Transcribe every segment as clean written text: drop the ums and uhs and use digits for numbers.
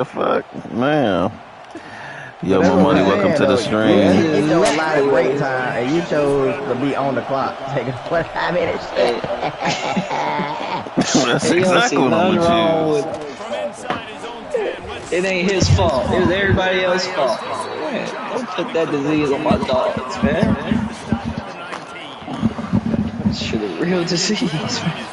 The fuck, man. But Yo, that's what MoMoney, I'm welcome saying, to the though. stream. It showed a lot of break time, and you chose to be on the clock, taking 45 minutes shit. Hey, That's hey, you don't exactly see what I'm nothing gonna wrong choose. with it. Ain't his fault. It was everybody else's fault. Man, don't put that disease on my dogs, man. Shit, a real disease, man.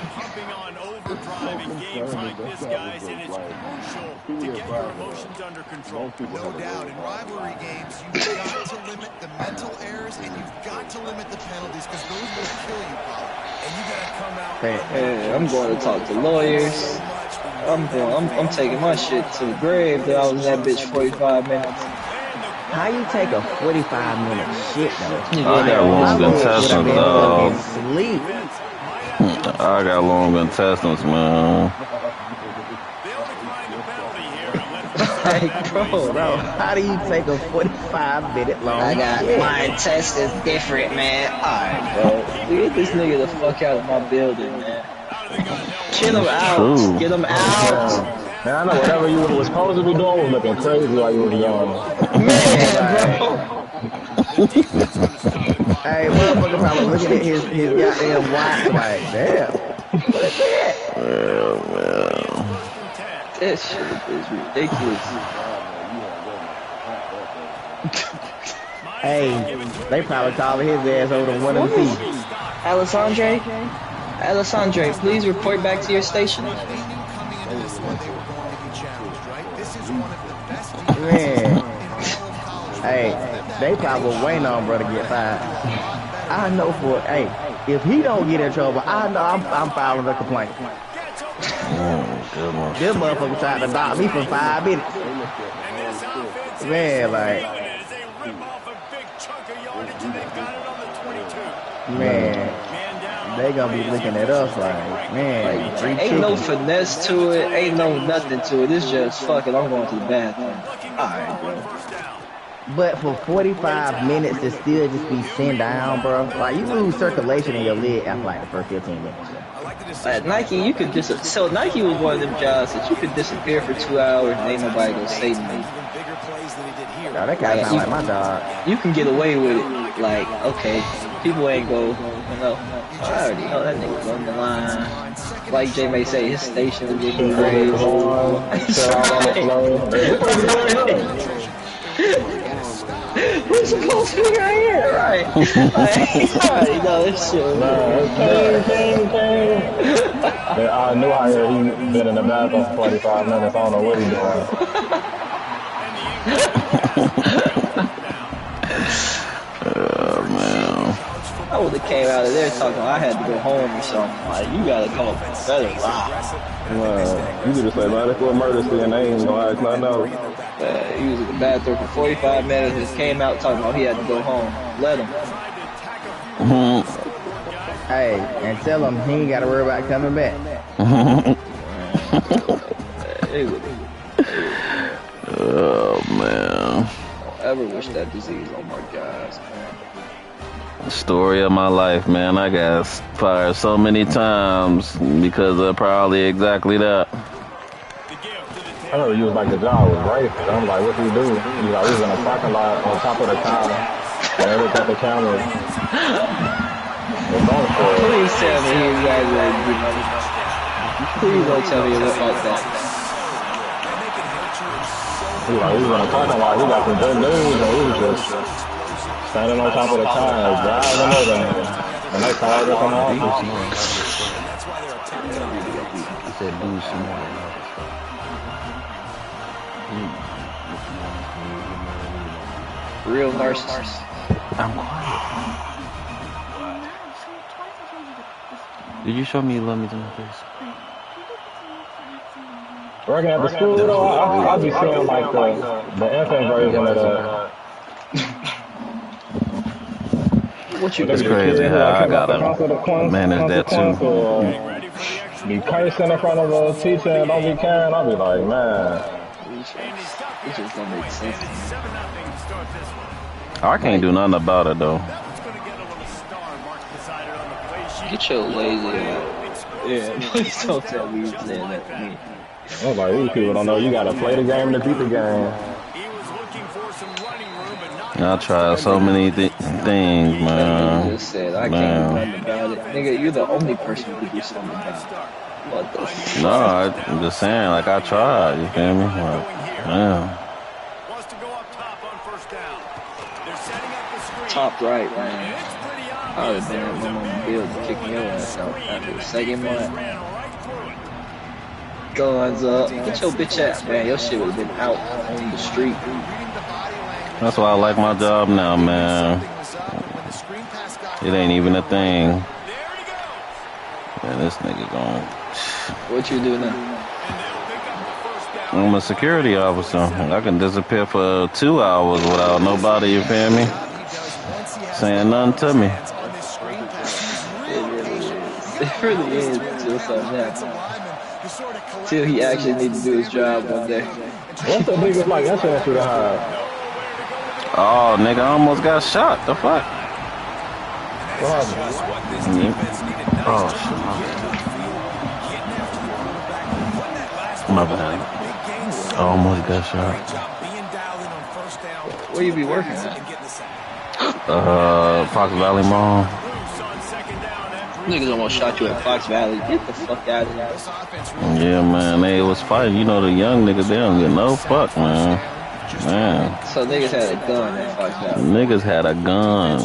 Overdrive in games like this, guys, and it's crucial to get your emotions under control. No doubt. In rivalry games, you've got to limit the mental errors and you've got to limit the penalties because those will kill you, Bob. And you got to come out. Hey, I'm going to talk to lawyers. I'm taking my shit to the grave that I was in that bitch 45 minutes. How you take a 45-minute shit, though? I got long would have intestines, been dog. fucking sleep. I got long intestines, man. Like, bro, how do you take a 45-minute long I got shit? my intestines different, man. Alright, bro. Get this nigga the fuck out of my building, man. Get him out. True. Get him out. Man, I know whatever you was supposed to be doing was looking crazy while you was young. Man, bro. Hey, motherfucker probably looking at his goddamn watch like, damn, what is that? Yeah, man. That shit is ridiculous. Hey, they probably calling his ass over to one of the feet. Alessandre, please report back to your station. They knew coming into this one they were going to be challenged, right? This is one of the best Man, in all of college. hey, they probably waiting on bro to get fired. I know for hey, if he don't get in trouble, I know I'm filing a complaint. Goodness. This motherfucker tried to knock me for 5 minutes. Man, like, man, they gonna be looking at us like, man, Like, ain't no finesse to it, ain't no nothing to it. It's just fuck it, I'm going to the bathroom. Alright, bro. But for 45 minutes to still just be sent down, bro, like you lose circulation in your leg after like the first 15 minutes. At Nike, you could so Nike was one of them jobs that you could disappear for 2 hours and ain't nobody gonna say anything. Nah, that kind of sound like my job. You can get away with it, like, okay, people ain't go, you know, I already know that nigga's on the line. Like Jay may say, his station was getting crazy. We're supposed to be right here, right? Like, you know, this shit. I knew how he been in the bathroom for 45 minutes. I don't know what he's doing. Oh, man. I would have came out of there talking I had to go home or something. Like, you gotta come up with better lie. You could just say, man, that's what murder scene, and they ain't gonna ask nothing else. He was in the bathroom for 45 minutes, just came out talking about he had to go home. Let him. Hey, and tell him he ain't got to worry about coming back. Oh, man. Don't ever wish that disease on my guys, man. Story of my life, man. I got fired so many times because of probably exactly that. I remember you was like, the job was great. I'm like, what you do? You like, we was in a parking lot on top of the counter. And I looked at the camera. Please tell me he exaggerated, you know. Please don't tell me it looked like that. He was in a parking lot. He got some good news, and we was just standing on top of the car, driving over him. And they called us on the office. I said, lose some more. Real narcissist. I'm quiet. Did you show me you love me to my face? Working at the school, though, I'll be seeing like the infant version of the. What you It's crazy how I gotta manage that too. Be cursing in front of a teacher and don't be caring. I'll be like, man. It just don't make sense. I can't do nothing about it though. Get your lazy ass. Yeah, please don't tell me you're saying that to me. I was like, these people don't know you gotta play the game to beat the game. He was looking for some running room, but not I tried so many things, You man. just said, I can't do nothing about it. Nigga, you're the only person who can do something about it. What the No, I'm just saying, like, I tried, you feel me? Like, man. wants to go up top on first down. They're setting up the screen. top right, man. It's pretty I would obvious have been there at was my a mama very build to kick your ass out after the second defense month. ran right through it. Guns up. Get your bitch ass, man. Your shit would have been out on the street. That's why I like my job now, man. It ain't even a thing. There he goes. Man, this nigga gone. What you do now? And they'll pick up the first down. I'm a security officer. I can disappear for 2 hours without nobody, you feel me? Saying nothing to me. It really is until something happens. Till he actually needs to do his job one day. What's the biggest like incident you have? Oh, nigga, I almost got shot. The fuck? What happened? Yeah. Oh, shit. My bad. I almost got shot. Where you be working at? Fox Valley Mall. Niggas almost shot you at Fox Valley. Get the fuck out of here. Yeah, man, they was fighting. You know, the young niggas, they don't get no fuck, man. Man. So niggas had a gun at Fox Valley. Niggas had a gun.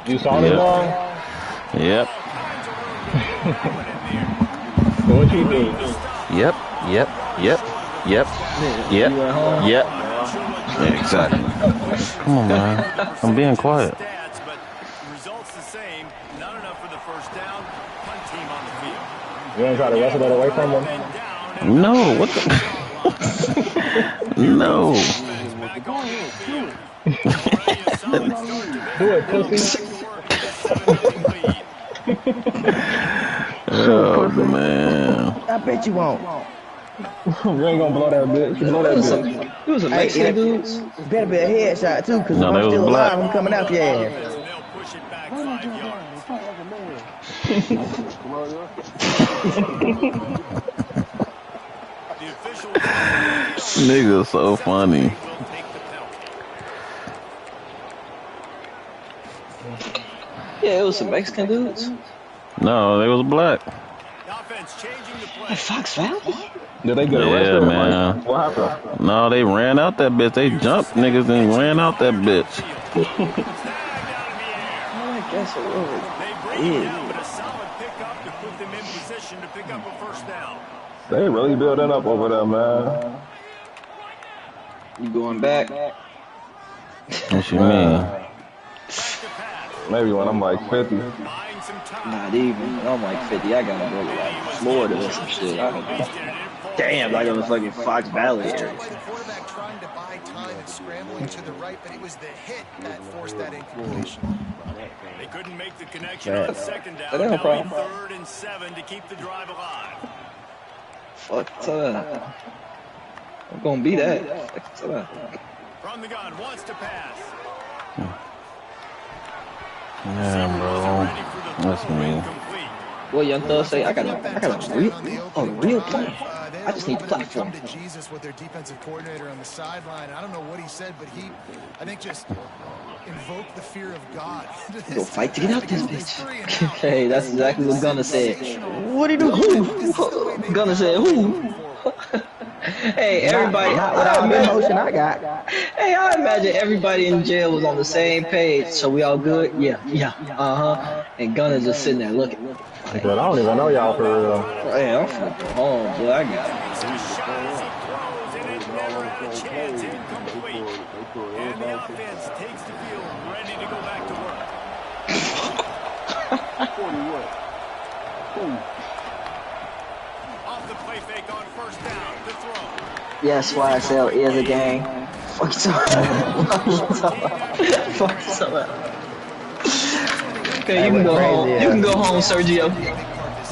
You saw the ball? Yep. So what you do? Yep. Yep. Yep. Yep. Yep. You went home? Yep. Yeah, exactly. Come on, man. I'm being quiet. Results the same. Not enough for the first down. Punt team on the field. You ain't try to wrestle that away from him? No, what the? No. Do it, pussy. Oh, man. I bet you won't. You ain't gonna blow that bitch. You blow that bitch. It was a Mexican dude. Better be a headshot too, because No, if they I'm was still black. alive, I'm coming after your ass. They'll push it back 5 yards. The official Nigga, so funny. will take the penalty. Yeah, it was some Mexican dudes. No, they was black. The offense changing the play. At Fox Valley? Did they get Yeah, arrested? man. Like, what happened? No, they ran out that bitch. They jumped niggas and ran out that bitch. I guess it was. They bring it up, but a solid pickup to put them in position to pick up a first down. They really building up over there, man. You going back? What you mean? Maybe when I'm like 50. Buying some time. Not even. I'm like 50. I gotta go to like Florida or some shit. I don't know. Damn, like in the fucking Fox Valley area. The quarterback trying to buy time and scrambling to the right, but it was the hit that forced that incompletion. They couldn't make the connection on second down. That ain't no Now in problem. 3rd and 7 to keep the drive alive. Fuck up. I'm gonna be that. Fuck up. From the gun, wants to pass. Yeah, bro. That's me. Complete. What Young Thug say? I got a real plan. I just need the platform. Come to Jesus with their defensive coordinator on the sideline. I don't know what he said, but he, I think, just invoked the fear of God. Go fight to get out this bitch. Hey, that's exactly what Gunna said. What'd he do? Who? Gunna said who? Hey, everybody. Not without the emotion I got. Hey, I imagine everybody in jail was on the same page. So we all good? Yeah, And Gunna just sitting there looking. But I don't even know y'all for real. Hey, I'm finna go home, boy. I got it. He throws, and it never had a chance. Incomplete. And the offense takes the field, ready to go back to work. Off the play fake on first down to throw. Yes, YSL is a gang. Fuck you Fuck you Okay, you can go home. You can go home, Sergio.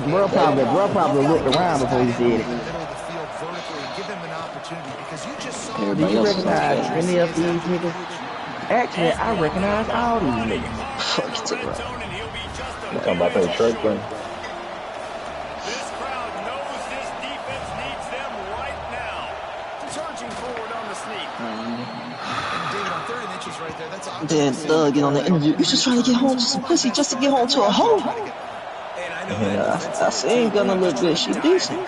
Bro probably looked around before he said it. Everybody Do you else is recognize okay. any of these niggas? Actually, I recognize all these niggas. Fuck you talking about. You talking about that trick thing? This crowd knows Pushing forward on the sneak. David, on 3rd and inches right there, that's Then Thug get on the interview. You just trying to get home to some pussy just to get home to a hoe. I seen Gunna a little bit. She decent.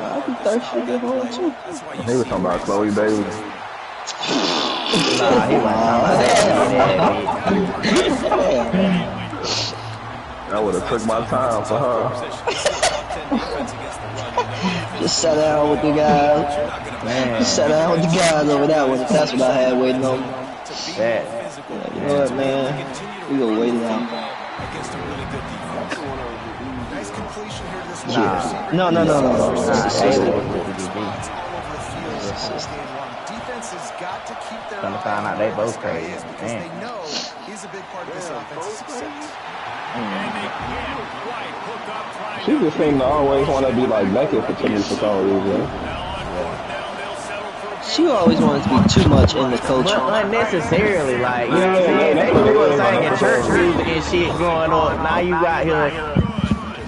I'd be thirsty to get home too. He was talking about Chloe Bailey. Nah, he wasn't talking about I would have took my time for her. Just sat down with the guys. Man. Just sat down with the guys over that one. That's what I had waiting on. That. You know what, man? We gonna wait it out. Nice completion here to this No. Nah, defense has got to keep their Trying to find out they both crazy. because Man. they know he's a big part of this offensive success. She just seemed to always want to be like naked for Timmy for some reason. She always wanted to be too much in the culture. But unnecessarily, like, you know what I'm saying? They were singing church music and shit growing up. Now you out here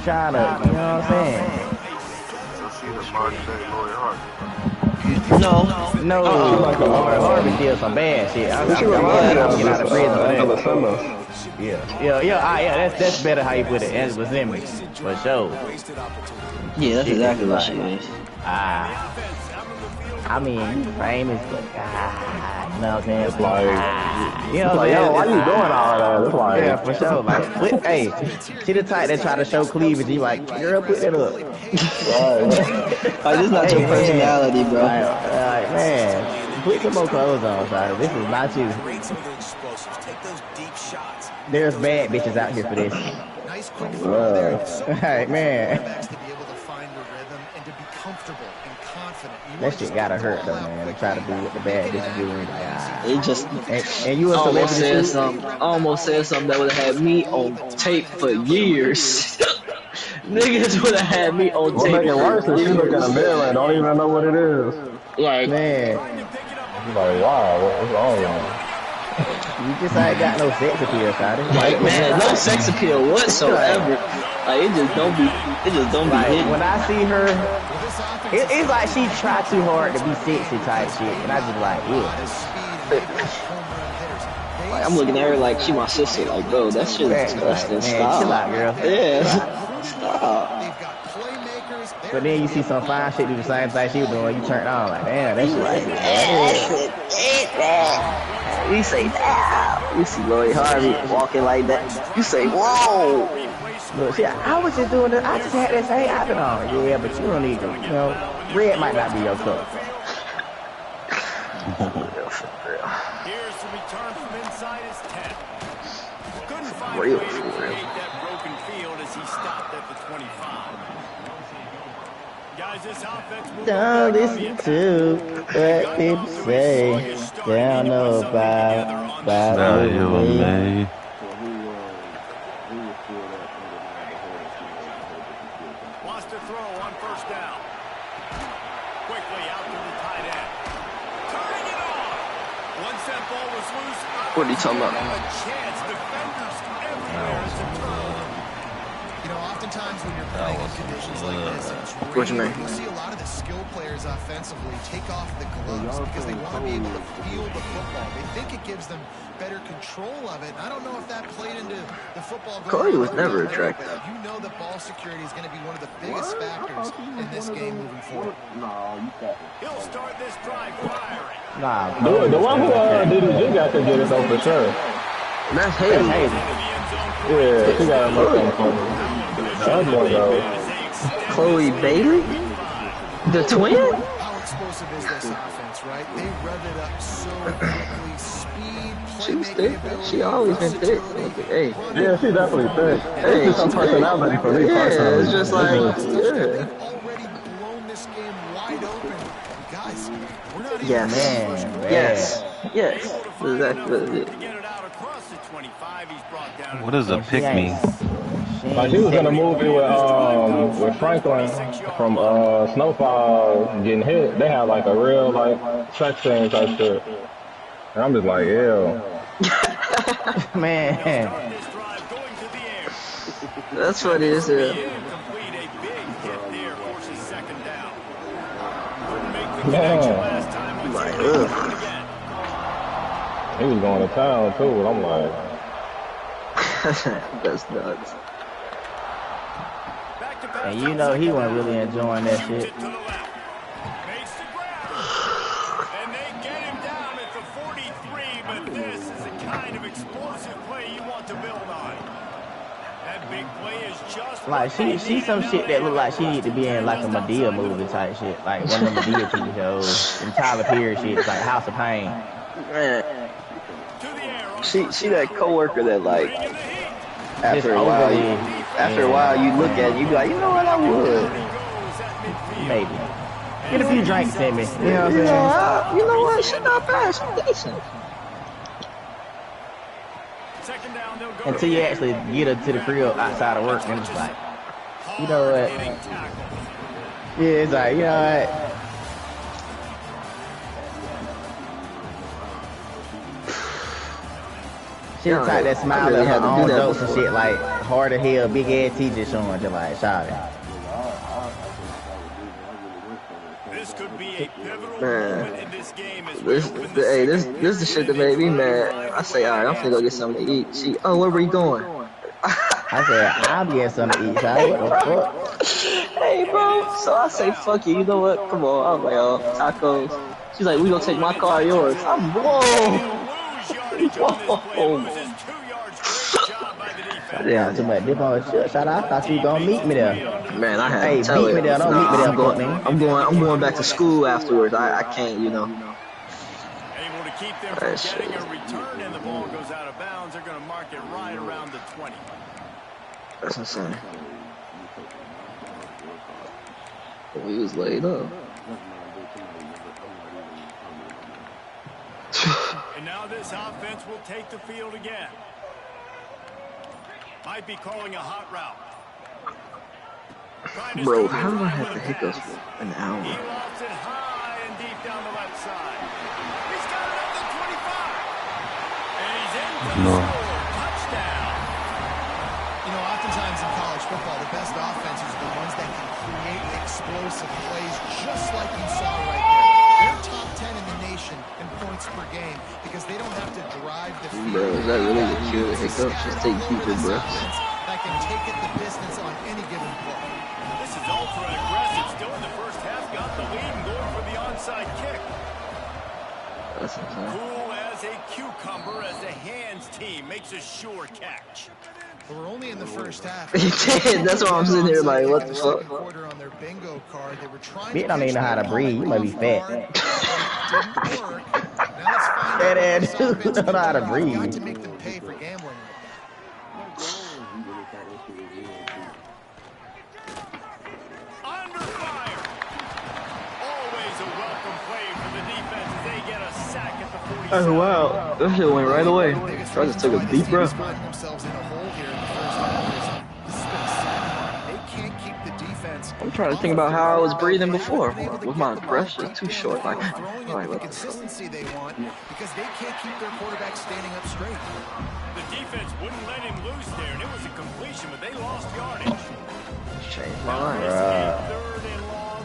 trying to, you know what I'm saying? No. Harvey did some bad shit. I'm glad I'm getting out of prison for that. Yeah, that's better how you put it. Angela Simmons, for sure. Yeah, that's exactly what she is. I mean, famous, but you know what I'm saying? It's like, you know what I'm like, saying? yo, why you doing all that? It's like, Yeah, for sure. Like, hey, she the type that try to show cleavage. You like, girl, put that up. right. Like, this is not your personality, bro. Like, man, put some more clothes on, sorry. This is not you. There's bad bitches out here for this. Nice quick throw there. Alright, man. To be able to find a rhythm and to be comfortable and confident. That shit gotta hurt though, man. To try to do what the bad bitches do. It just And you a almost celebrity said too? something that would have had me on tape for years. Niggas would have had me on What tape. make it worse is she look in the mirror and don't even know what it is. Like, Man, She's like, wow, what's wrong with me? you just ain't got no sex appeal, Shotty. like, man, no sex appeal whatsoever. Like, it just don't be Like, hitting. when I see her, it's like she tried too hard to be sexy type shit. And I just like, Like, I'm looking at her like she my sister. Like, bro, that shit is disgusting. man, Stop. chill out, girl. Yeah. Stop. But then you see some fine shit do the same thing she was doing, you turn on like, damn, that shit We say that. We see Lloyd Harvey walking like that. You say, whoa. Look, see, I was just doing this. I just had that same outfit on. Yeah, but you don't need to, you know, red might not be your color. Here's the return from inside his 10. Couldn't find Real a way to for real. create that broken field as he stopped at the 25. Guys, this offense moved Don't back on the listen attack. to what people say. They don't know about You and me. Wants to throw on first down. Quickly out to the tight end. Turning it on. Once that ball was loose, What are you talking about? a chance. Defenders everywhere to throw. You know, oftentimes when you're playing in conditions like this, it's What you mean? you'll see a lot of the skill players offensively take off the gloves because they want to be able to feel the football. They think it gives them better control of it. And I don't know if that played into the football. Corey was never attractive. You know that ball security is going to be one of the biggest factors in this game moving forward. He'll start this drive firing. Nah, The one who DDG got to get it though for sure. That's Haley. Yeah, she got a look on for me. That's one though. Chloe Bailey? The twin? How explosive is this offense, right? They rev it up so quickly. Speed, She was thick. She always been thick. Hey. Yeah, she definitely thick. Hey, It's just some personality for me Yeah, personally. it's just like, yeah. already blown this game wide open. Guys, we're not even Yes. Man, Yes. Yes. Exactly. To get it out across the 25, he's brought down. What does a pick me? Like he was in a movie with Franklin from Snowfall getting hit. They had like a real like sex scene type shit. And I'm just like, ew. Man, This drive going to the air. That's what it is. Incomplete, a big hit there, forces second down. Couldn't make Man. Like, ugh. He was going to town too, and I'm like, that's nuts. And you know he wasn't really enjoying that shit. And they get him down at the 43, but this is the kind of explosive play you want to build on. That big play is just Like she some shit that look like she need to be in like a Madea movie type shit, like one of the Madea TV shows, and Tyler Perry shit, like House of Pain. Man. She that coworker that like after a while you look at it, you be like, you know what, I would. Maybe. Get a few drinks in me. You know what I'm saying? You know what? She's not bad. She's decent. Until you actually get her to the crib outside of work, and it's like, you know what? Yeah, it's like, you know what? She was like that smile at her own jokes and shit, like hard as hell, big ass teeth just showing, just like, shout it. This could be a pivotal moment in this game. This is the shit that made me mad. I say, all right, I'm finna go get something to eat. She, oh, where were you going? I said, I'll be at something to eat, so what the fuck? Hey, bro. So I say, fuck you. You know what? Come on. I was like, oh, tacos. She's like, we gonna take my car or yours. I'm, whoa. Yeah, too much dip on shit. Shout out. I thought you were gonna meet me there. Man, I had to tell beat me there. Don't meet me there, I'm going back to school afterwards. I can't, you know. Able to keep them from getting a return, and the ball goes out of bounds. They're gonna mark it right around the 20. That's insane. We was laid up. And now this offense will take the field again. Might be calling a hot route. Bro, how do I have to hiccups for an hour? He lofts it high and deep down the left side. He's got it up to 25. And he's in for the score. Touchdown. You know, oftentimes in college football, the best offenses are the ones that can create explosive plays just like you saw right there. They're top 10 in the nation in points per game because they don't have to drive the field. Bro, is that really the cure to hiccups? Just take deeper breaths. That can take it the distance on any given play. This is ultra aggressive. Still in the first half, got the lead and going for the onside kick. That's insane. Cool as a cucumber as the hands team makes a sure catch. We're only in the first half. He did. That's why I'm sitting here like, what the fuck? On their bingo card, they were trying Bitch don't even know how to breathe. You might be fat. Fat ass dude don't know how to breathe. Got to make them pay for gambling. Under fire. Always a welcome play for the defense as they get a sack at the 47. Oh, wow. That shit went right away. I just took a deep breath. I'm trying to think about how I was breathing before. With my breath just too short. Like what the consistency they want because they can't keep their quarterback standing up straight. The defense wouldn't let him loose there, and it was a completion, but they lost yardage. Changed my life.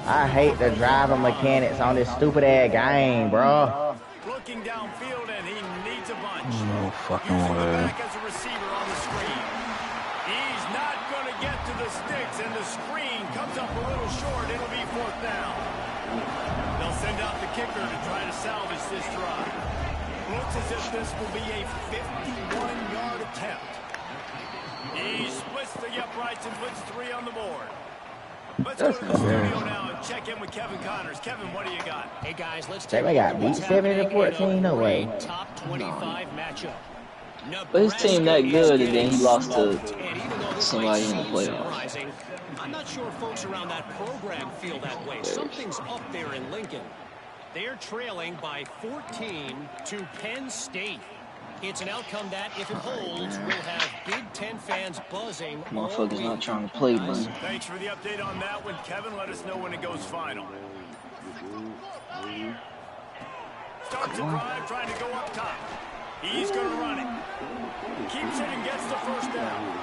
I hate the driving mechanics on this stupid ass game, bro. Looking downfield, and he needs a bunch. No fucking way. As a receiver on the screen. He's not going to get to the sticks, and the screen comes up a little short. It'll be 4th down. They'll send out the kicker to try to salvage this drive. Looks as if this will be a 51-yard attempt. He splits the uprights and puts 3 on the board. Let's go to the studio now and check in with Kevin Connors. Kevin, what do you got? Hey guys, let's take got beat 70-14. No way. Top 25 matchup. But his team that good, and then he lost to somebody in the playoffs. I'm not sure folks around that program feel that way. Something's up there in Lincoln. They're trailing by 14 to Penn State. It's an outcome that, if it holds, will have Big Ten fans buzzing. Motherfuckers not trying to play, man. Thanks for the update on that one, Kevin. Let us know when it goes final. Starts a drive, trying to go up top. He's going to run it. Keeps it and gets the 1st down.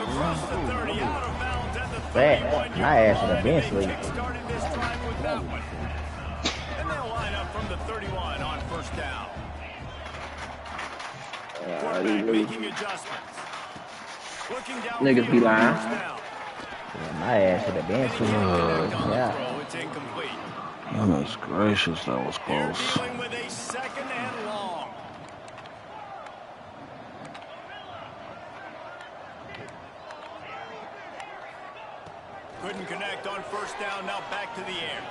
Across the 30, out of bounds at the 31. My ass should have been asleep. Started this drive with that one. 31 on first down. Quarterback making adjustments. Looking down Niggas be lying. Yeah, my ass should have been too. Yeah. It's incomplete. Goodness gracious, that was They're close. dealing with a second and long. Couldn't connect on first down. Now back to the air.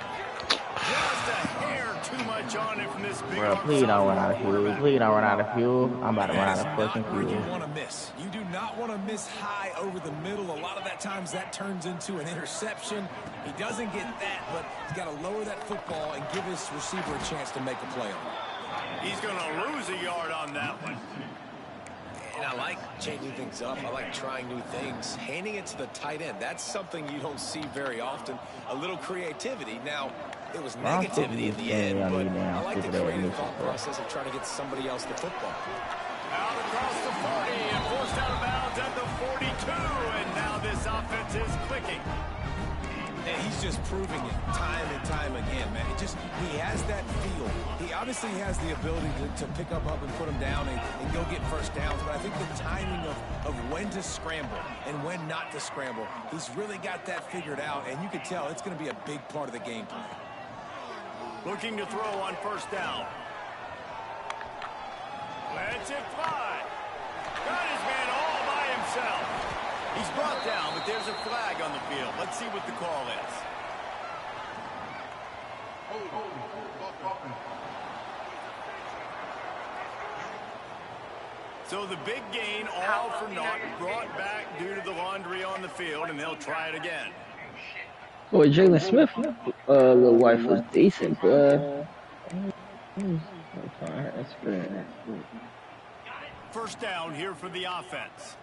Just a hair too much on it from this big. Bro, please don't run out of fuel. Please don't run out of fuel. I'm about to run out of fucking Where you fuel. want to miss. You do not want to miss high over the middle. A lot of that times that turns into an interception. He doesn't get that, but he's got to lower that football and give his receiver a chance to make a play on it. He's going to lose a yard on that one. And I like changing things up. I like trying new things. Handing it to the tight end, that's something you don't see very often. A little creativity. Now, it was negativity in the end, but I like the creative thought process of trying to get somebody else the football. Out across the 40 and forced out of bounds at the 42. And now this offense is clicking. And he's just proving it time and time again, man. He has that feel. He obviously has the ability to pick up and put him down and go get first downs. But I think the timing of when to scramble and when not to scramble, he's really got that figured out. And you can tell it's going to be a big part of the game plan. Looking to throw on first down. Lets it fly. Got his man all by himself. He's brought down, but there's a flag on the field. Let's see what the call is. So the big gain, all for naught, brought back due to the laundry on the field, and they'll try it again. Boy, Jalen Smith, little wife was decent, but First down here for the offense.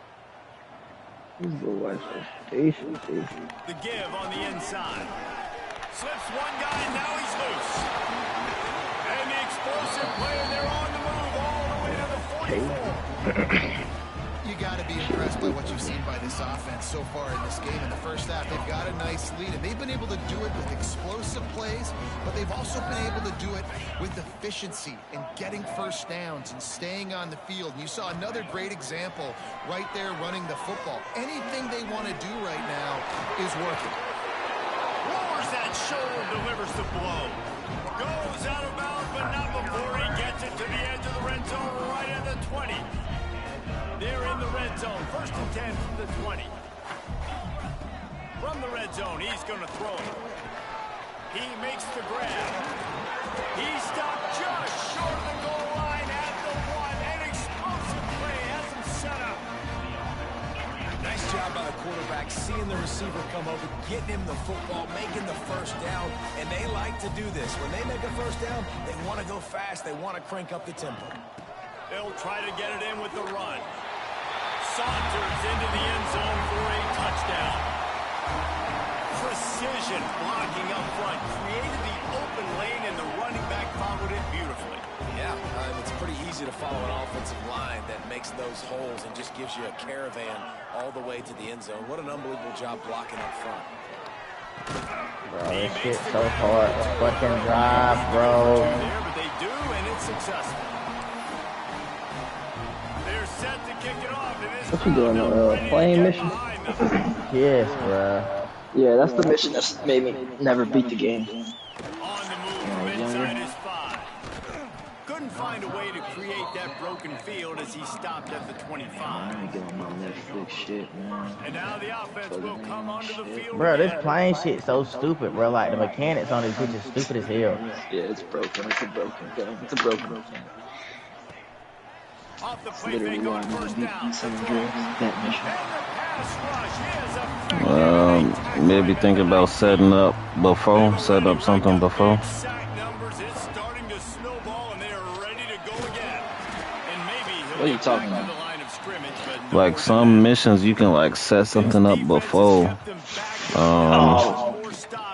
his little wife was decent. The give on the inside. Slips one guy, and now he's loose. And the explosive play, and they're on the move all the way to the 44. You got to be impressed by what you've seen by this offense so far in this game. In the first half, they've got a nice lead, and they've been able to do it with explosive plays, but they've also been able to do it with efficiency and getting first downs and staying on the field. And you saw another great example right there running the football. Anything they want to do right now is working. Lowers that shoulder, delivers the blow. Goes out of bounds, but not before he gets it to the edge of the red zone right at the 20. They're in the red zone. First and 10 from the 20. From the red zone, he's going to throw it. He makes the grab. He stopped just short of the goal line at the 1. An explosive play has him set up. Nice job by the quarterback, seeing the receiver come over, getting him the football, making the first down, and they like to do this. When they make a first down, they want to go fast. They want to crank up the tempo. They'll try to get it in with the run. Saunters into the end zone for a touchdown. Precision blocking up front. Created the open lane, and the running back followed it beautifully. Yeah, it's pretty easy to follow an offensive line that makes those holes and just gives you a caravan all the way to the end zone. What an unbelievable job blocking up front. Bro, this shit's so hard. Fucking drive, bro. But they do, and it's successful. They're set to kick it off. What you doing, playing mission? Yes, bro. Yeah, that's the mission that's made me never beat the game. On the move from inside his 5. Couldn't find a way to create that broken field as he stopped at the 25. And now the offense will come onto the field. Bro, this playing shit so stupid, bro. Like, the mechanics on this bitch is stupid as hell. Yeah, it's broken. It's a broken game. It's a broken game. Off the play fake on first down. Maybe think about setting up something before. Sack numbers, it's starting to snowball, and they are ready to go again. And maybe What are you talking about? the line of scrimmage, but Like some missions, you can like set something up before. You know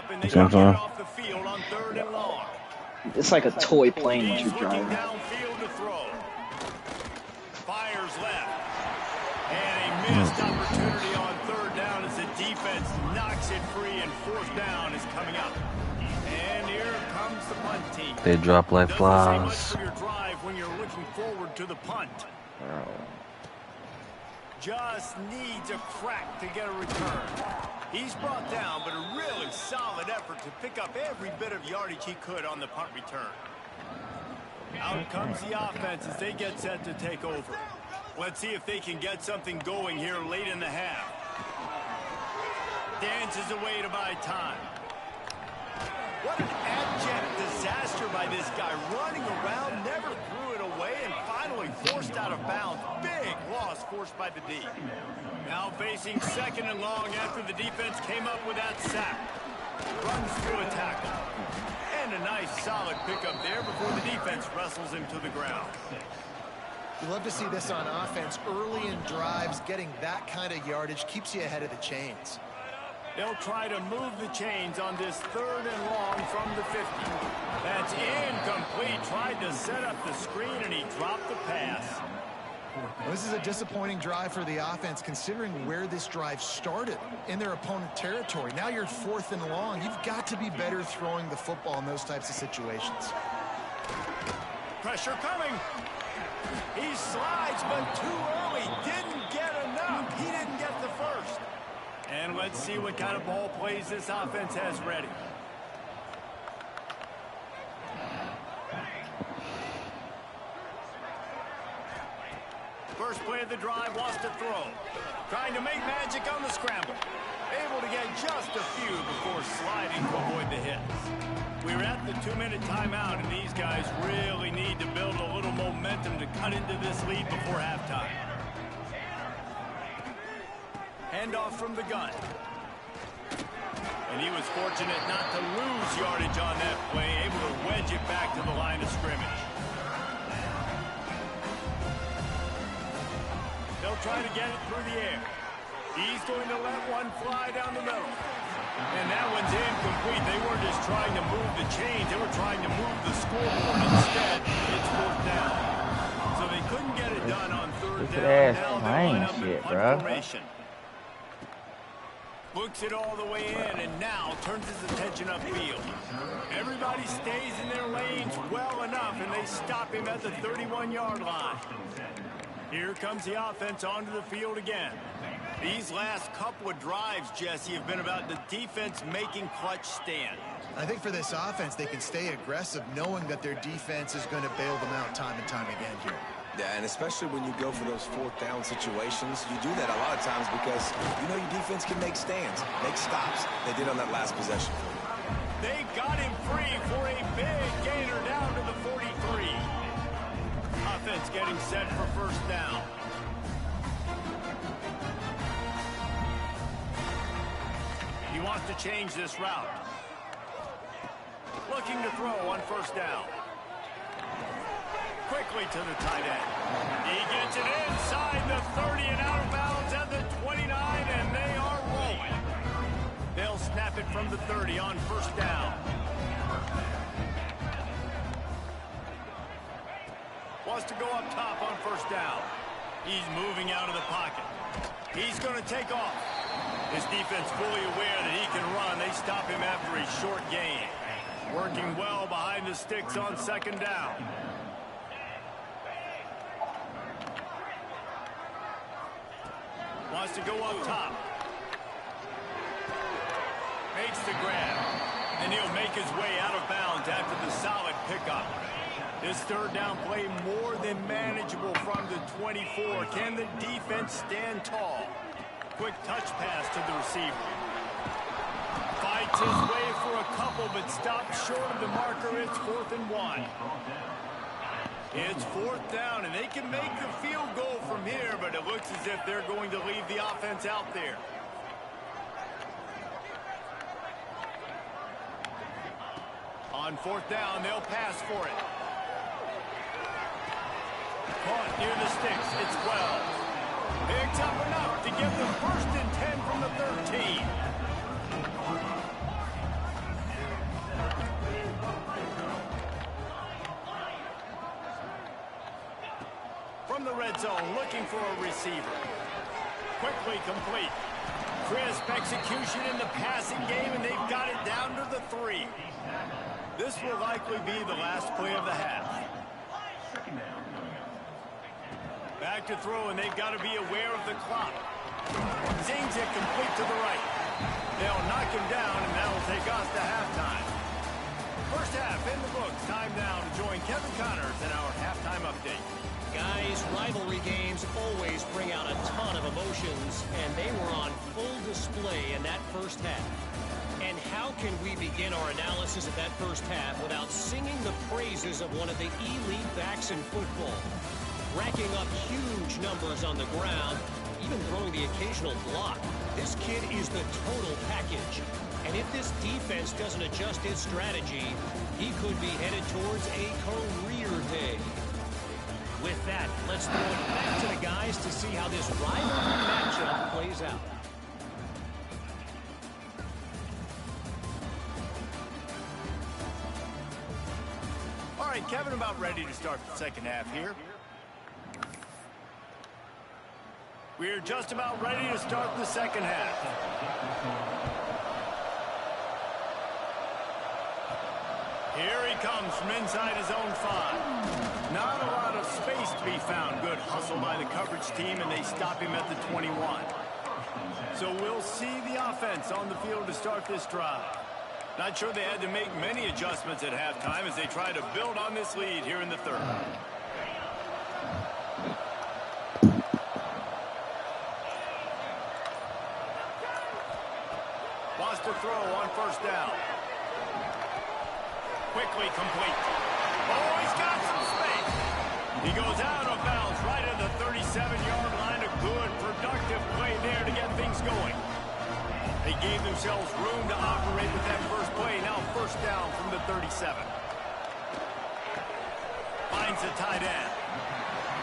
what I'm saying? off the field on 3rd and long. It's like a toy plane that He's you're looking driving. downfield to throw. Fires left. And a missed opportunity on 3rd down as the defense knocks it free, and 4th down is coming up. And here comes the punt team. They drop like Doesn't say much flies. for your drive when you're looking forward to the punt. Just needs a crack to get a return. He's brought down, but a really solid effort to pick up every bit of yardage he could on the punt return. Out comes the offense as they get set to take over. Let's see if they can get something going here late in the half. Dances away to buy time. What an abject disaster by this guy. Running around, never threw it away, and finally forced out of bounds. Big loss forced by the D. Now facing second and long after the defense came up with that sack. Runs through a tackle. And a nice solid pickup there before the defense wrestles him to the ground. You love to see this on offense. Early in drives, getting that kind of yardage keeps you ahead of the chains. They'll try to move the chains on this third and long from the 50. That's incomplete. Tried to set up the screen, and he dropped the pass. Well, this is a disappointing drive for the offense, considering where this drive started in their opponent territory. Now you're fourth and long. You've got to be better throwing the football in those types of situations. Pressure coming. He slides, but too early. Didn't get enough. He didn't get the first. And let's see what kind of ball plays this offense has ready. First play of the drive, lost a throw. Trying to make magic on the scramble. Able to get just a few before sliding to avoid the hits. We're at the 2-minute timeout, and these guys really need to build a little momentum to cut into this lead before halftime. Handoff from the gun. And he was fortunate not to lose yardage on that play, able to wedge it back to the line of scrimmage. They'll try to get it through the air. He's going to let one fly down the middle. And that one's incomplete. They weren't just trying to move the chains. They were trying to move the scoreboard. Instead, it's fourth down. So they couldn't get it done on third down. Now they line up in punt formation. Looks it all the way in, and now turns his attention upfield. Everybody stays in their lanes well enough, and they stop him at the 31-yard line. Here comes the offense onto the field again. These last couple of drives, Jesse, have been about the defense making clutch stand. I think for this offense, they can stay aggressive knowing that their defense is going to bail them out time and time again here. Yeah, and especially when you go for those fourth down situations, you do that a lot of times because you know your defense can make stands, make stops. They did on that last possession for you. They got him free for a big gainer down to the 43. Offense getting set for first down. He wants to change this route. Looking to throw on first down. Quickly to the tight end. He gets it inside the 30 and out of bounds at the 29, and they are rolling. They'll snap it from the 30 on first down. Wants to go up top on first down. He's moving out of the pocket. He's going to take off. His defense fully aware that he can run. They stop him after a short gain. Working well behind the sticks on second down. Wants to go up top. Makes the grab. And he'll make his way out of bounds after the solid pickup. This third down play more than manageable from the 24. Can the defense stand tall? Quick touch pass to the receiver. Fights his way for a couple, but stops short of the marker. It's 4th and 1. It's fourth down, and they can make the field goal from here, but it looks as if they're going to leave the offense out there. On fourth down, they'll pass for it. Caught near the sticks. It's 12. Picks up enough to give them 1st and 10 from the 13. From the red zone, looking for a receiver. Quickly complete. Crisp execution in the passing game, and they've got it down to the 3. This will likely be the last play of the half. Back to throw, and they've got to be aware of the clock. Zings it complete to the right. They'll knock him down, and that will take us to halftime. First half in the books. Time now to join Kevin Connors in our halftime update. Guys, rivalry games always bring out a ton of emotions, and they were on full display in that first half. And how can we begin our analysis of that first half without singing the praises of one of the elite backs in football? Racking up huge numbers on the ground, even throwing the occasional block. This kid is the total package. And if this defense doesn't adjust its strategy, he could be headed towards a career day. With that, let's throw it back to the guys to see how this rivalry matchup plays out. All right, Kevin, about ready to start the second half here. We're just about ready to start the second half. Here he comes from inside his own 5. Not a lot of space to be found. Good hustle by the coverage team, and they stop him at the 21. So we'll see the offense on the field to start this drive. Not sure they had to make many adjustments at halftime as they try to build on this lead here in the third. Wants to throw on first down. Quickly complete. Oh, he's got some space. He goes out of bounds right at the 37-yard line. A good, productive play there to get things going. They gave themselves room to operate with that first play. Now first down from the 37. Finds a tight end.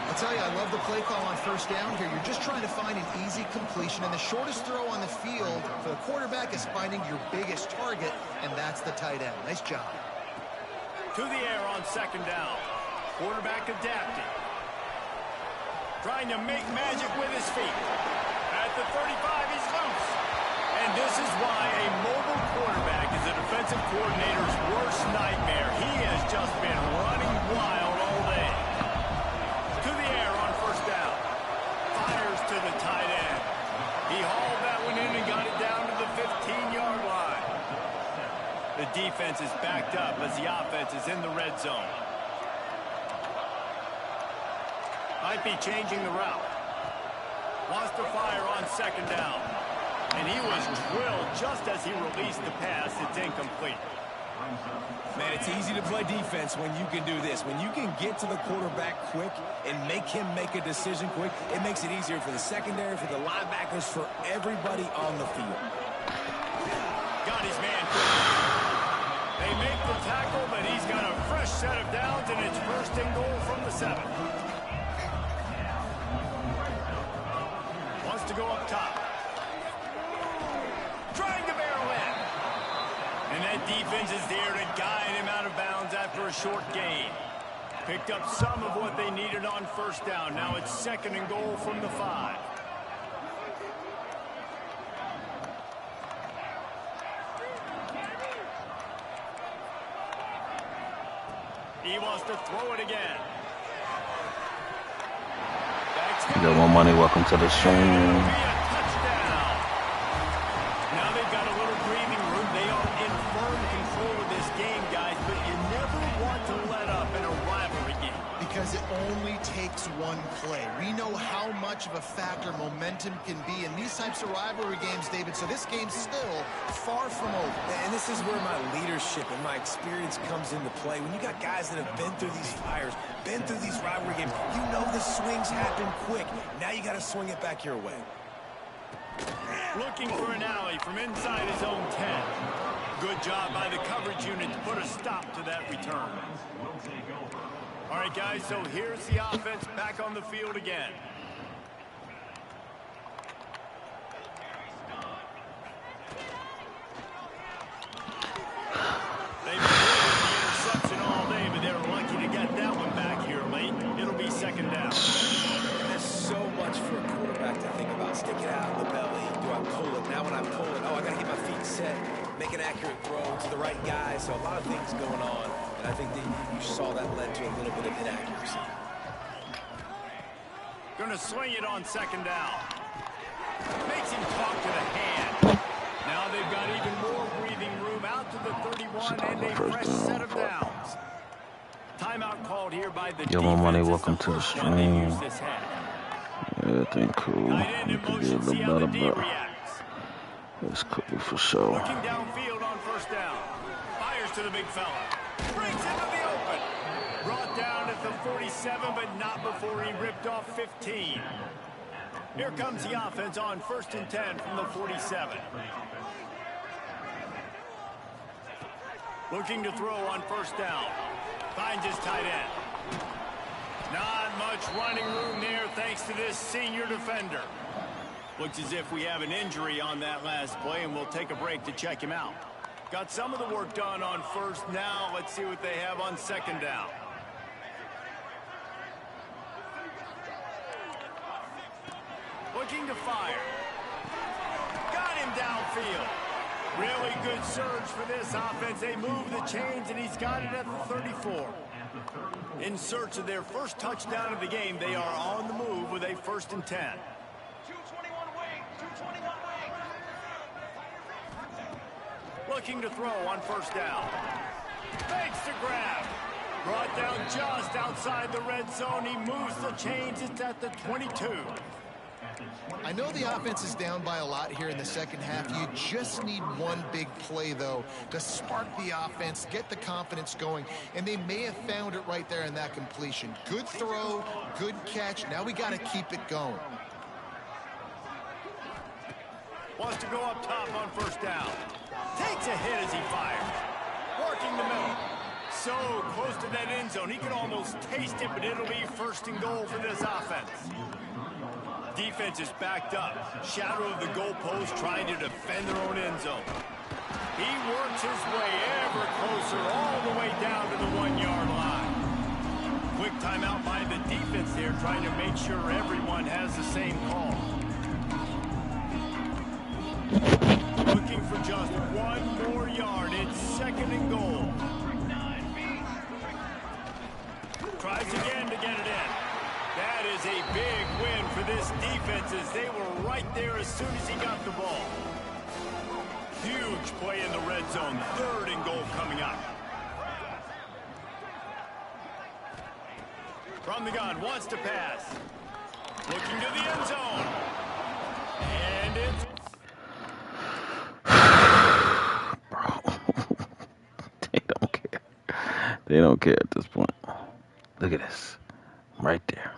I'll tell you, I love the play call on first down here. You're just trying to find an easy completion, and the shortest throw on the field for the quarterback is finding your biggest target, and that's the tight end. Nice job. To the air on second down. Quarterback adapting. Trying to make magic with his feet. At the 35, he's loose. And this is why a mobile quarterback is a defensive coordinator's worst nightmare. He has just been running wild all day. To the air on first down. Fires to the tight end. He hauled that one in and got it down to the 15-yard line. The defense is backed up as the offense is in the red zone. Might be changing the route. Wants to fire on second down. And he was drilled just as he released the pass. It's incomplete. Man, it's easy to play defense when you can do this. When you can get to the quarterback quick and make him make a decision quick, it makes it easier for the secondary, for the linebackers, for everybody on the field. Got his man. They make the tackle, but he's got a fresh set of downs, and it's first and goal from the 7. Wants to go up top. Trying to barrel in. And that defense is there to guide him out of bounds after a short gain. Picked up some of what they needed on first down. Now it's second and goal from the 5. He wants to throw it again. Yo, MoMoney, welcome to the stream. Now they've got a little breathing room. They are in firm control of this game, guys, but you never want to let up in a rivalry game. Because it only takes one play. We know how much of a factor momentum can be in these types of rivalry games, David, so this game's still far from over. And this is where my leadership and my experience comes into play. When you got guys that have been through these fires, been through these rivalry games, you know the swings happen quick. Now you got to swing it back your way. Looking for an alley from inside his own 10. Good job by the coverage unit to put a stop to that return. All right, guys, so here's the offense back on the field again. They've been hitting the interception all day, but they're lucky to get that one back here late. It'll be second down. There's so much for a quarterback to think about. Stick it out of the belly. Do I pull it? Now when I pull it, oh, I got to get my feet set. Make an accurate throw to the right guy. So a lot of things things going on, and I think that you saw that led to a little bit of inaccuracy. Going to swing it on second down. Makes him talk to the hand. Now they've got even more breathing room out to the 31 and a fresh set of downs. Timeout called here by the Yo, MoMoney, welcome to the stream. Everything cool. You can be a little better, but it's cool for sure. Looking downfield on first down. Fires to the big fella. Breaks into the open. Brought down at the 47, but not before he ripped off 15. Here comes the offense on 1st and 10 from the 47. Looking to throw on first down. Finds his tight end. Not much running room there thanks to this senior defender. Looks as if we have an injury on that last play, and we'll take a break to check him out. Got some of the work done on first. Now let's see what they have on second down. Looking to fire. Got him downfield. Really good surge for this offense. They move the chains, and he's got it at the 34. In search of their first touchdown of the game, they are on the move with a 1st and 10. 221 wing, 221 wing. Looking to throw on first down. Fakes to grab. Brought down just outside the red zone. He moves the chains. It's at the 22. I know the offense is down by a lot here in the second half. You just need one big play, though, to spark the offense, get the confidence going, and they may have found it right there in that completion. Good throw, good catch. Now we got to keep it going. Wants to go up top on first down. Takes a hit as he fires. Working the middle. So close to that end zone. He can almost taste it, but it'll be 1st and goal for this offense. Defense is backed up. Shadow of the goalpost trying to defend their own end zone. He works his way ever closer all the way down to the 1-yard line. Quick timeout by the defense there, trying to make sure everyone has the same call. Looking for just 1 more yard. It's 2nd and goal. Tries again to get it in. That is a big win for this defense as they were right there as soon as he got the ball. Huge play in the red zone. 3rd and goal coming up. From the gun, wants to pass. Looking to the end zone. And it's... Bro. They don't care. They don't care at this point. Look at this. Right there.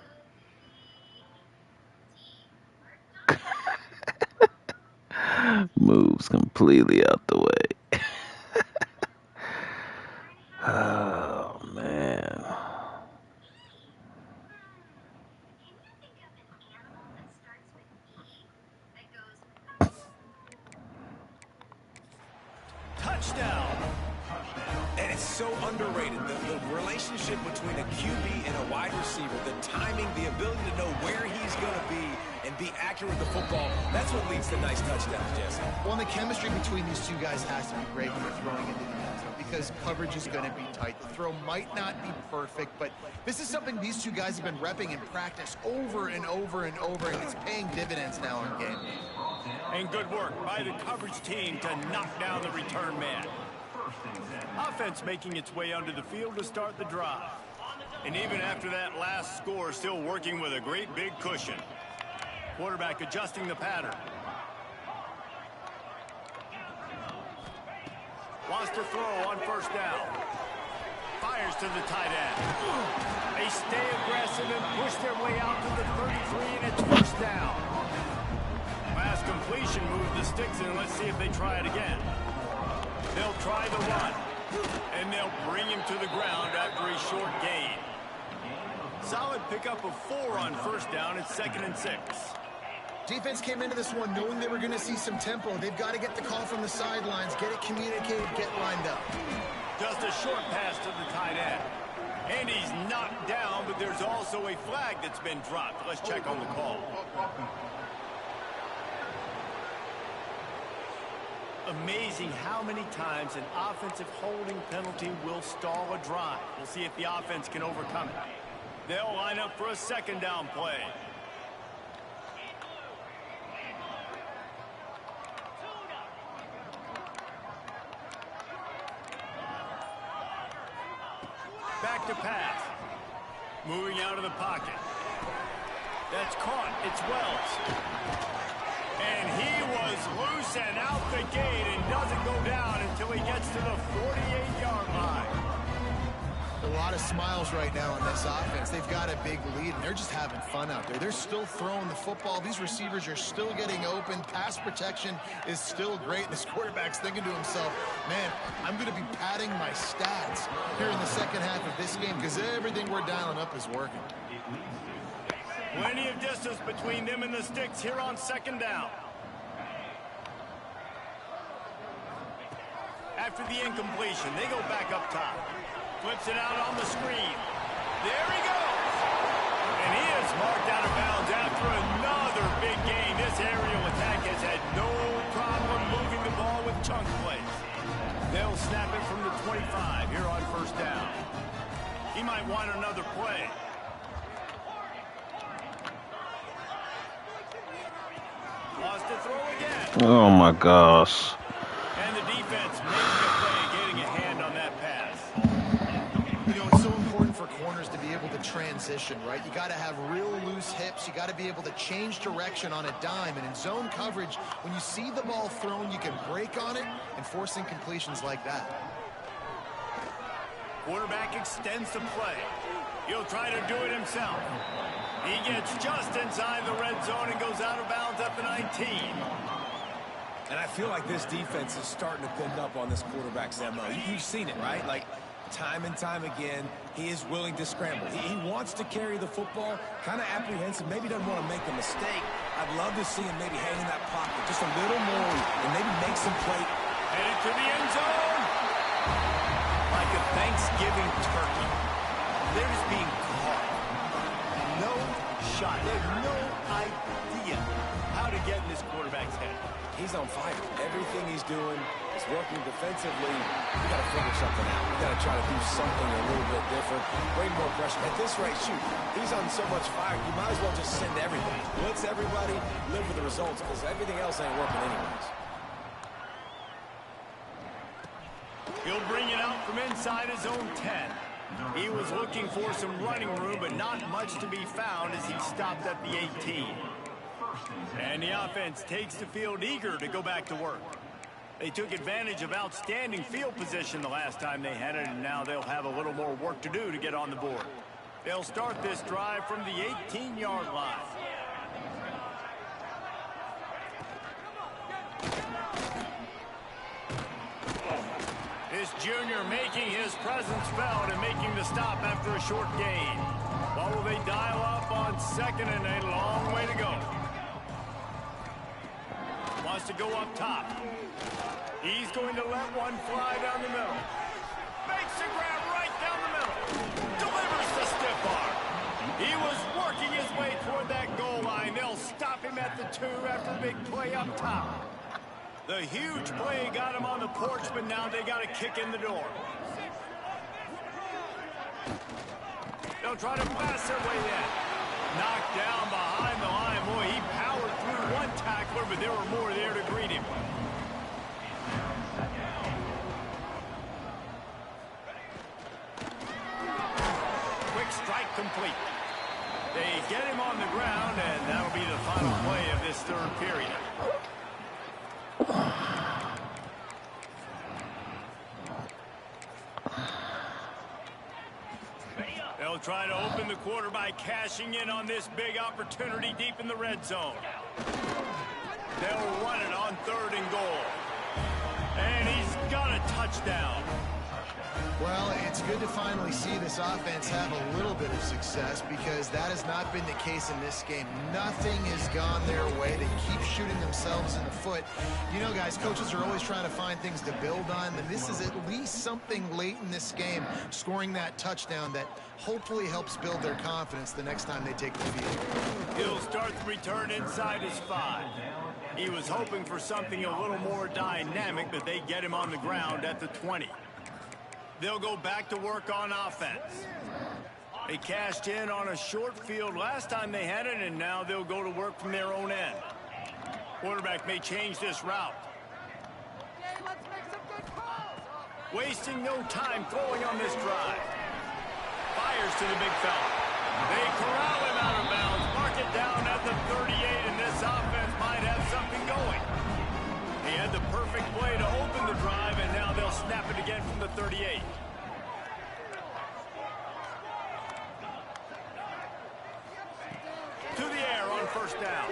Moves completely out the way. Oh, man. Touchdown. And it's so underrated. The relationship between a QB and a wide receiver, the timing, the ability to know where he's going to be and be accurate with the football, that's what leads to nice touchdowns, Jesse. Well, the chemistry between these two guys has to be great when they're throwing into the end zone because coverage is going to be tight. The throw might not be perfect, but this is something these two guys have been repping in practice over and over and over, and it's paying dividends now in game. And good work by the coverage team to knock down the return man. Offense making its way onto the field to start the drive. And even after that last score, still working with a great big cushion. Quarterback adjusting the pattern. Wants to throw on first down. Fires to the tight end. They stay aggressive and push their way out to the 33, and it's first down. Pass completion moved the sticks in. Let's see if they try it again. They'll try the run, and they'll bring him to the ground after a short gain. Solid pickup of 4 on first down. It's 2nd and 6. Defense came into this one knowing they were going to see some tempo. They've got to get the call from the sidelines, get it communicated, get lined up. Just a short pass to the tight end. And he's knocked down, but there's also a flag that's been dropped. Let's check on the call. amazing how many times an offensive holding penalty will stall a drive. We'll see if the offense can overcome it. They'll line up for a second down play. Back to pass. Moving out of the pocket. That's caught. It's Wells. And he was loose and out the gate and doesn't go down until he gets to the 48-yard line. A lot of smiles right now on this offense. They've got a big lead, and they're just having fun out there. They're still throwing the football. These receivers are still getting open. Pass protection is still great. And this quarterback's thinking to himself, man, I'm going to be padding my stats here in the second half of this game because everything we're dialing up is working. Plenty of distance between them and the sticks here on second down. After the incompletion, they go back up top. Flips it out on the screen. There he goes. And he is marked out of bounds after another big gain. This aerial attack has had no problem moving the ball with chunk plays. They'll snap it from the 25 here on first down. He might want another play. Lost to throw again. Oh my gosh. And the defense making a play, getting a hand on that pass. You know, it's so important for corners to be able to transition, right? You got to have real loose hips. You got to be able to change direction on a dime. And in zone coverage, when you see the ball thrown, you can break on it and force incompletions like that. Quarterback extends the play. He'll try to do it himself. He gets just inside the red zone and goes out of bounds at the 19. And I feel like this defense is starting to pick up on this quarterback's MO. You've seen it, right? Like, time and time again, he is willing to scramble. He wants to carry the football, kind of apprehensive, maybe doesn't want to make a mistake. I'd love to see him maybe hang in that pocket just a little more and maybe make some play. Headed to the end zone. Like a Thanksgiving turkey. They're just being caught. No shot. They have no idea how to get in this quarterback's head. He's on fire. Everything he's doing is working defensively. We got to figure something out. We got to try to do something a little bit different. Bring more pressure. At this rate, shoot, he's on so much fire, you might as well just send everybody. Blitz everybody, live with the results, because everything else ain't working anyways. He'll bring it out from inside his own 10. He was looking for some running room, but not much to be found as he stopped at the 18. And the offense takes the field eager to go back to work. They took advantage of outstanding field position the last time they had it, and now they'll have a little more work to do to get on the board. They'll start this drive from the 18-yard line. This junior making his presence felt and making the stop after a short gain. What will they dial up on second and a long way to go? Wants to go up top. He's going to let one fly down the middle. Makes a grab right down the middle. Delivers the stiff arm. He was working his way toward that goal line. They'll stop him at the 2 after the big play up top. The huge play got him on the porch, but now they got a kick in the door. They'll try to pass their way in. Knocked down behind the line. Boy, he powered through one tackler, but there were more there to greet him. Quick strike complete. They get him on the ground, and that'll be the final play of this third period. They'll try to open the quarter by cashing in on this big opportunity deep in the red zone. They'll run it on 3rd and goal. And he's got a touchdown. Well, it's good to finally see this offense have a little bit of success because that has not been the case in this game. Nothing has gone their way. They keep shooting themselves in the foot. You know, guys, coaches are always trying to find things to build on, and this is at least something late in this game, scoring that touchdown that hopefully helps build their confidence the next time they take the field. He'll start the return inside his 5. He was hoping for something a little more dynamic, but they get him on the ground at the 20. They'll go back to work on offense. They cashed in on a short field last time they had it, and now they'll go to work from their own end. Quarterback may change this route. Wasting no time throwing on this drive. Fires to the big fella. They corral him out of bounds, mark it down at the 38, and this offense might have something going. He had the perfect play to open the drive, and now they'll snap it again from the 38. To the air on first down.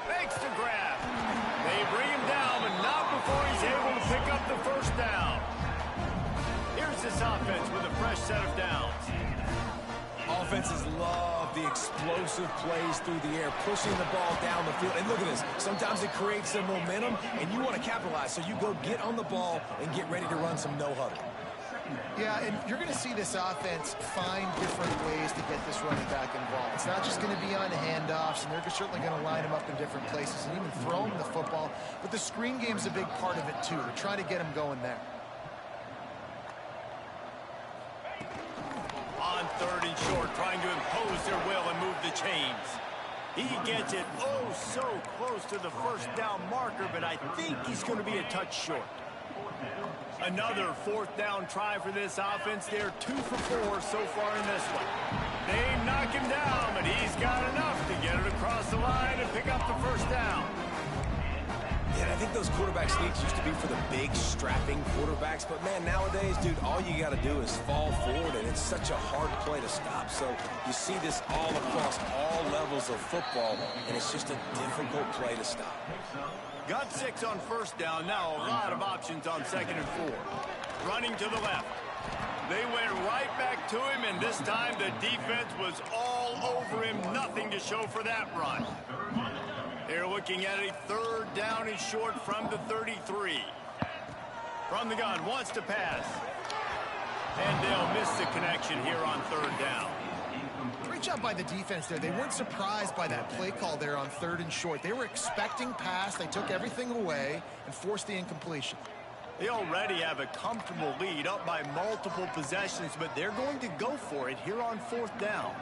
Makes the grab. They bring him down, but not before he's able to pick up the first down. Here's this offense with a fresh set of downs. Offenses love the explosive plays through the air, pushing the ball down the field. And look at this. Sometimes it creates some momentum, and you want to capitalize. So you go get on the ball and get ready to run some no-huddle. Yeah, and you're going to see this offense find different ways to get this running back involved. It's not just going to be on handoffs, and they're certainly going to line him up in different places and even throw him the football. But the screen game's a big part of it, too. They're trying to get him going there. On third and short, trying to impose their will and move the chains. He gets it oh so close to the first down marker, but I think he's going to be a touch short. Another fourth down try for this offense. They're 2 for 4 so far in this one. They knock him down, but he's got enough to get it across the line and pick up the first down. Yeah, I think those quarterback sneaks used to be for the big, strapping quarterbacks. But, man, nowadays, dude, all you got to do is fall forward, and it's such a hard play to stop. So you see this all across all levels of football, and it's just a difficult play to stop. Got 6 on first down. Now a lot of options on second and 4. Running to the left. They went right back to him, and this time the defense was all over him. Nothing to show for that run. They're looking at a third down and short from the 33. From the gun, wants to pass. And they'll miss the connection here on third down. Great job by the defense there. They weren't surprised by that play call there on third and short. They were expecting pass. They took everything away and forced the incompletion. They already have a comfortable lead, up by multiple possessions, but they're going to go for it here on fourth down.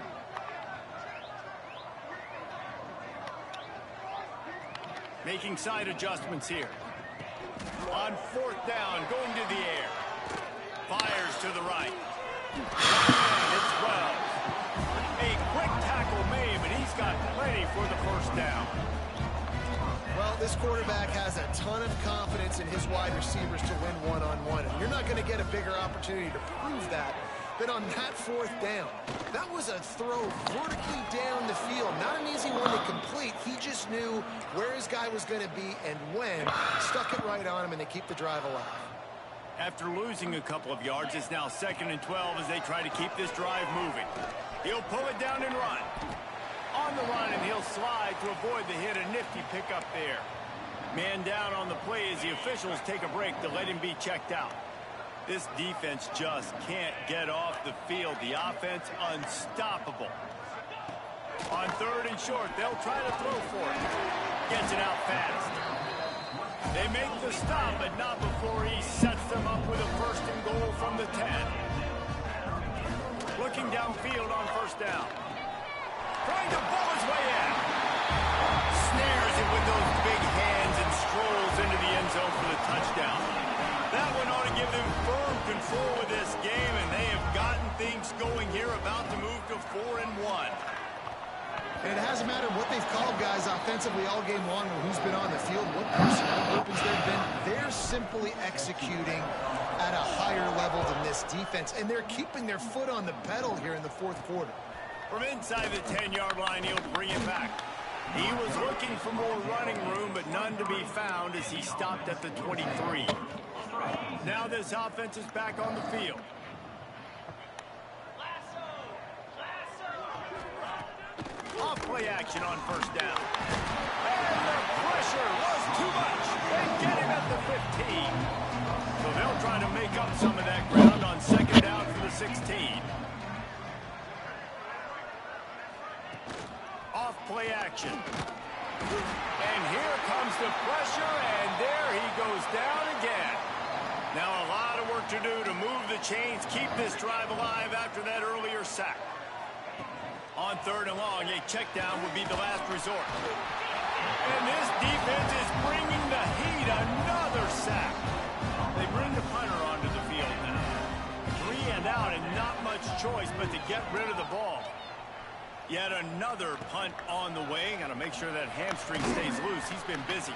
Making side adjustments here. On fourth down, going to the air. Fires to the right. It's well. A quick tackle made, but he's got plenty for the first down. Well, this quarterback has a ton of confidence in his wide receivers to win one-on-one, and you're not going to get a bigger opportunity to prove that than on that fourth down. That was a throw vertically down the field. Not an easy one to complete. He just knew where his guy was going to be and when. Stuck it right on him, and they keep the drive alive. After losing a couple of yards, it's now 2nd and 12 as they try to keep this drive moving. He'll pull it down and run. On the run, and he'll slide to avoid the hit. A nifty pickup there. Man down on the play as the officials take a break to let him be checked out. This defense just can't get off the field. The offense unstoppable. On third and short, they'll try to throw for it. Gets it out fast. They make the stop, but not before he sets them up with a 1st and goal from the 10. Looking downfield on first down. Trying to ball his way in. Snares it with those big hands and strolls into the end zone for the touchdown. That one ought to give them firm control of this game, and they have gotten things going here, about to move to 4-1. And it hasn't mattered what they've called guys offensively all game long or who's been on the field, what personnel groupings they've been. They're simply executing at a higher level than this defense, and they're keeping their foot on the pedal here in the fourth quarter. From inside the 10-yard line, he'll bring it back. He was looking for more running room, but none to be found as he stopped at the 23. Now this offense is back on the field. Off play action on first down. And the pressure was too much. They get him at the 15. So they'll try to make up some of that ground on 2nd down for the 16. Off play action. And here comes the pressure, and there he goes down again. Now a lot of work to do to move the chains, keep this drive alive after that earlier sack. On 3rd and long, a check down would be the last resort. And this defense is bringing the heat. Another sack. They bring the punter onto the field now. 3 and out and not much choice but to get rid of the ball. Yet another punt on the way. Got to make sure that hamstring stays loose. He's been busy.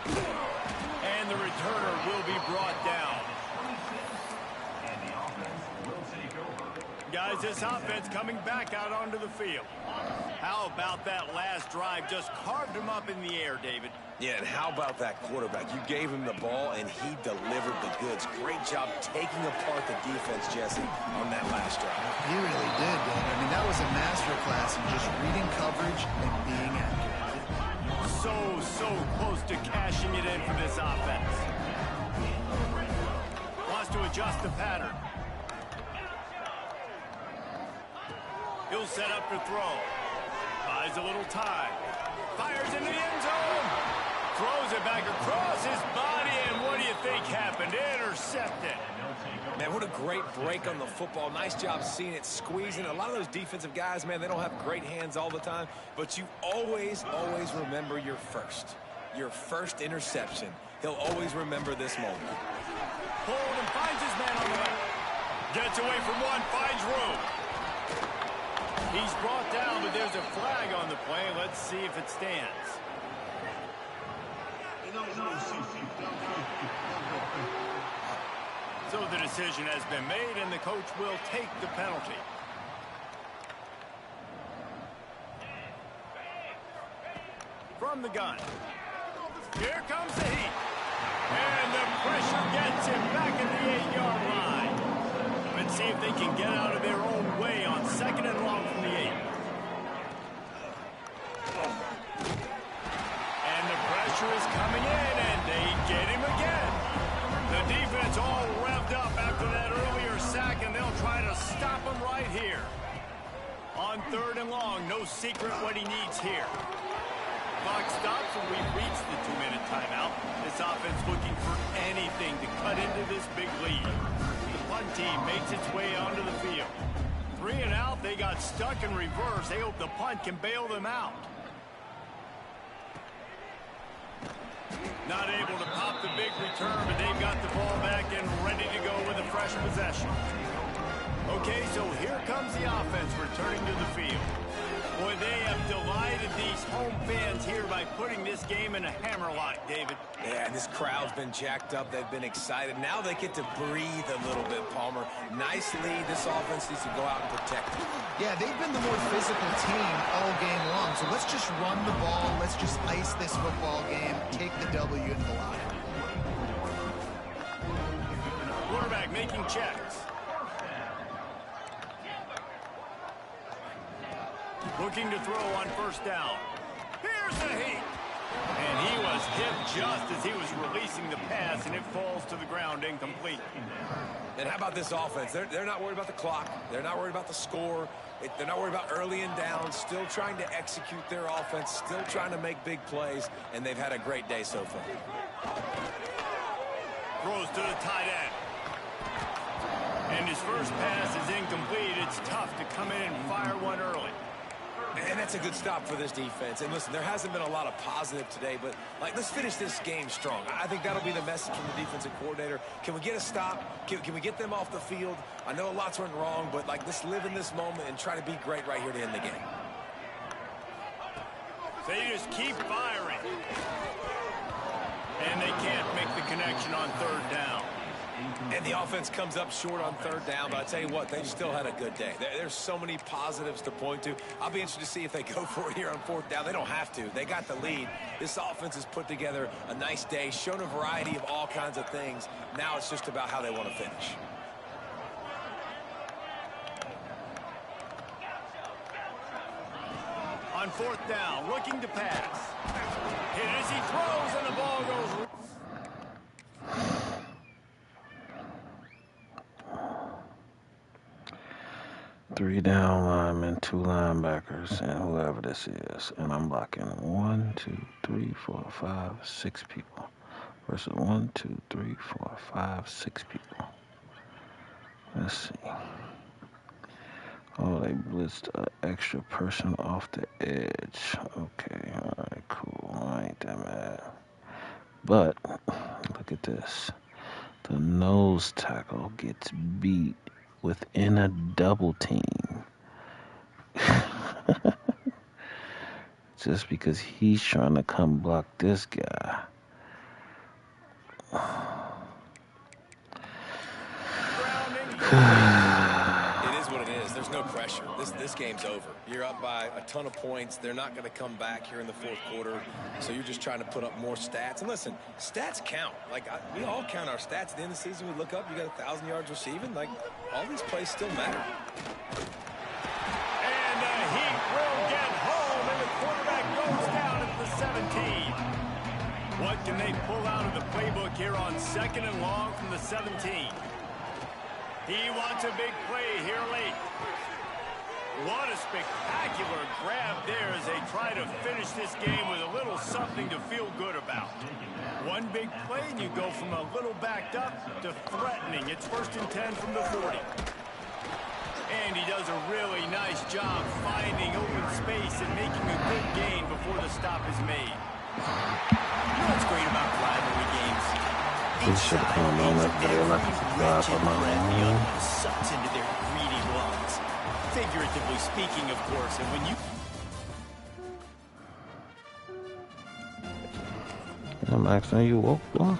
And the returner will be brought down. Guys, this offense coming back out onto the field. How about that last drive? Just carved him up in the air, David. Yeah, and how about that quarterback? You gave him the ball, and he delivered the goods. Great job taking apart the defense, Jesse, on that last drive. He really did, Dave. I mean, that was a masterclass in just reading coverage and being accurate. So close to cashing it in for this offense. Wants to adjust the pattern. He'll set up to throw. Buys a little time. Fires into the end zone. Throws it back across his body, and what do you think happened? Intercepted. Man, what a great break on the football. Nice job seeing it, squeezing. A lot of those defensive guys, man, they don't have great hands all the time, but you always remember your first interception. He'll always remember this moment. Hold and finds his man on the way. Gets away from one, finds room. He's brought down, but there's a flag on the play. Let's see if it stands. So the decision has been made, and the coach will take the penalty. From the gun. Here comes the heat. And the pressure gets him back at the 8-yard line. Let's see if they can get out of their own way on 2nd and long from the 8. And the pressure is coming in, and they get him again. The defense all revved up after that earlier sack, and they'll try to stop him right here. On 3rd and long, no secret what he needs here. Clock stops, and we've reached the 2-minute timeout. This offense looking for anything to cut into this big lead. The punt team makes its way onto the field. 3 and out, they got stuck in reverse. They hope the punt can bail them out. Not able to pop the big return, but they've got the ball back and ready to go with a fresh possession. Okay, so here comes the offense returning to the field. Boy, they have delighted these home fans here by putting this game in a hammerlock, David. Yeah, and this crowd's been jacked up. They've been excited. Now they get to breathe a little bit, Palmer. Nice lead. This offense needs to go out and protect it. Yeah, they've been the more physical team all game long. So let's just run the ball. Let's just ice this football game. Take the W in the line. Quarterback making checks. Looking to throw on 1st down. Here's the heat. And he was hit just as he was releasing the pass, and it falls to the ground incomplete. And how about this offense? They're not worried about the clock. They're not worried about the score. They're not worried about early and down. Still trying to execute their offense. Still trying to make big plays. And they've had a great day so far. Throws to the tight end. And his first pass is incomplete. It's tough to come in and fire one early. And that's a good stop for this defense. And listen, there hasn't been a lot of positive today, but let's finish this game strong. I think that'll be the message from the defensive coordinator. Can we get a stop? Can we get them off the field? I know a lot's went wrong, but let's live in this moment and try to be great right here to end the game. They just keep firing. And they can't make the connection on 3rd down. And the offense comes up short on 3rd down, but I tell you what, they've still had a good day. There's so many positives to point to. I'll be interested to see if they go for it here on 4th down. They don't have to. They got the lead. This offense has put together a nice day, shown a variety of all kinds of things. Now it's just about how they want to finish. On 4th down, looking to pass. Hit as he throws, and the ball goes. 3 down linemen, 2 linebackers, and whoever this is. And I'm blocking 1, 2, 3, 4, 5, 6 people. Versus 1, 2, 3, 4, 5, 6 people. Let's see. Oh, they blitzed an extra person off the edge. Okay, alright, cool. I ain't that mad. But, look at this. The nose tackle gets beat within a double team. Just because he's trying to come block this guy. It is what it is. There's no pressure. This game's over. You're up by a ton of points. They're not going to come back here in the fourth quarter. So you're just trying to put up more stats. And listen, stats count. Like, we all count our stats. At the end of the season, we look up, you got 1,000 yards receiving. Like, all these plays still matter. And the Heat will get home, and the quarterback goes down at the 17. What can they pull out of the playbook here on 2nd and long from the 17? He wants a big play here late. What a spectacular grab there as they try to finish this game with a little something to feel good about. One big play and you go from a little backed up to threatening. It's 1st and 10 from the 40. And he does a really nice job finding open space and making a good gain before the stop is made. You know what's great about rivalry games? This should come on that day like a subscribe on my own. Sucks into their greedy lungs. Figuratively speaking, of course, and when you... I'm asking you woke, boy.